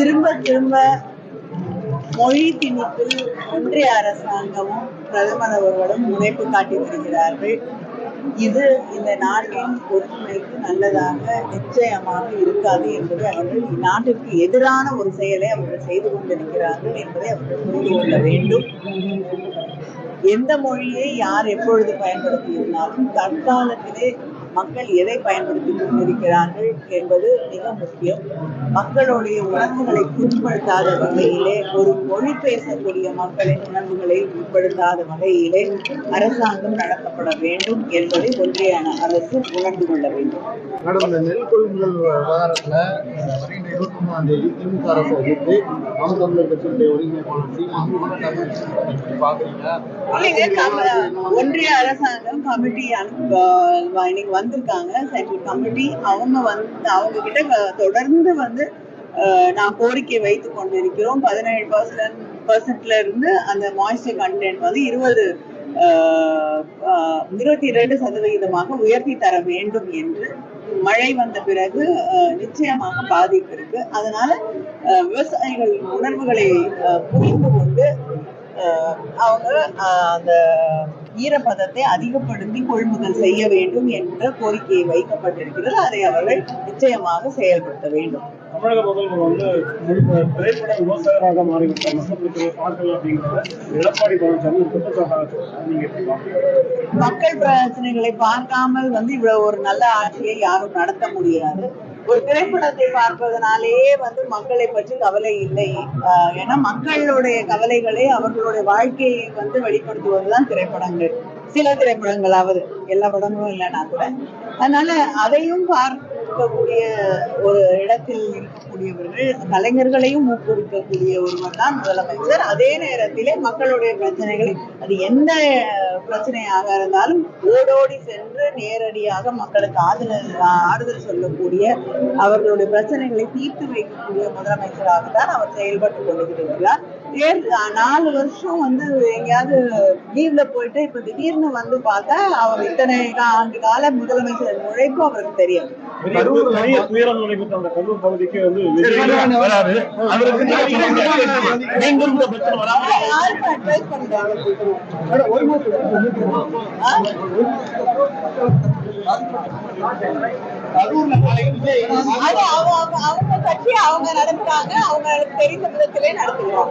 திரும்ப திரும்ப மொழி திணிப்பில் ஒன்றிய அரசாங்கமும் பிரதமர் அவர்களும் முனைப்பு காட்டி வருகிறார்கள். இது இந்த நாட்டின் ஒற்றுமைக்கு நல்லதாக நிச்சயமாக இருக்காது என்பதை அவர்கள் நாட்டிற்கு எதிரான ஒரு செயலை அவர்கள் செய்து கொண்டிருக்கிறார்கள் என்பதை அவர்கள் புரிந்து கொள்ள வேண்டும். எந்த மொழியை யார் எப்பொழுது பயன்படுத்தியிருந்தாலும் தற்காலத்திலே மக்கள் எதை பயன்படுத்திக் கொண்டிருக்கிறார்கள் என்பது மிக முக்கியம். மக்களுடைய உணர்வுகளை புண்படுத்தாத வகையிலே, ஒரு மொழி பேசக்கூடிய மக்களின் உணர்வுகளை உட்படுத்தாத வகையிலே அரசாங்கம் நடத்தப்பட வேண்டும் என்பதை ஒன்றிய அரசு உணர்ந்து கொள்ள வேண்டும். கடந்த நெல் கொள்முதல் விவகாரத்துல வருகின்ற 23ஆம் தேதி திமுக அரசு எதிர்த்து நாம் தமிழர் கட்சியுடைய ஒருங்கிணைப்பாளர் பாக்குறீங்க. ஒன்றிய அரசாங்கம் கமிட்டி இன்னைக்கு வந்திருக்காங்க, சென்ட்ரல் கமிட்டி. அவங்க கிட்ட தொடர்ந்து நான் கோரிக்கை வைத்துக் கொண்டிருக்கிறோம். 17% இருந்து அந்த மாய்ஸ்சர் கண்டென்ட் 22% உயர்த்தி தர வேண்டும் என்று. மழை வந்த பிறகு நிச்சயமாக பாதிப்பு இருக்கு. அதனால விவசாயிகள் உணர்வுகளை புரிந்து கொண்டு அவங்க அந்த ஈரப்பதத்தை அதிகப்படுத்தி கொள்முதல் செய்ய வேண்டும் என்ற கோரிக்கையை வைக்கப்பட்டிருக்கிறது. அதை அவர்கள் நிச்சயமாக செயல்படுத்த வேண்டும். தமிழக முதல்வர் திரைப்பட விமர்சகராக மாறிவிட்டார் அப்படிங்கிற எடப்பாடி பழனிசாமி மக்கள் பிரச்சனைகளை பார்க்காமல் இவ்வளவு ஒரு நல்ல ஆட்சியை யாரும் நடத்த முடியாது. ஒரு திரைப்படத்தை பார்ப்பதனாலேயே மக்களை பற்றி கவலை இல்லை. ஏன்னா மக்களுடைய கவலைகளை, அவர்களுடைய வாழ்க்கையை வெளிப்படுத்துவதுதான் திரைப்படங்கள். சில திரைப்படங்களாவது, எல்லா படங்களும் இல்லைன்னா கூட. அதனால அதையும் பார்க்கக்கூடிய ஒரு இடத்தில் இருக்கக்கூடியவர்கள், கலைஞர்களையும் ஊக்குவிக்கக்கூடிய ஒருவர் தான் முதலமைச்சர். அதே நேரத்திலே மக்களுடைய பிரச்சனைகளை, அது எந்த பிரச்சனையாக இருந்தாலும் ஓடோடி சென்று நேரடியாக மக்களுக்கு ஆறுதல் சொல்லக்கூடிய, அவர்களுடைய பிரச்சனைகளை தீர்த்து வைக்கக்கூடிய முதலமைச்சராகத்தான் அவர் செயல்பட்டு கொண்டிருக்கிறார். 4 வருஷம் எங்கேயாவது லீவ்ல போயிட்டு இப்ப திடீர்னு பார்த்தா அவர் இத்தனை ஆண்டு கால முதலமைச்சர் உழைப்பு அவருக்கு தெரியும். அவங்க கட்சி அவங்க நடத்துறாங்க, அவங்களுக்கு தெரிந்த விதத்திலே நடத்துகிறோம்.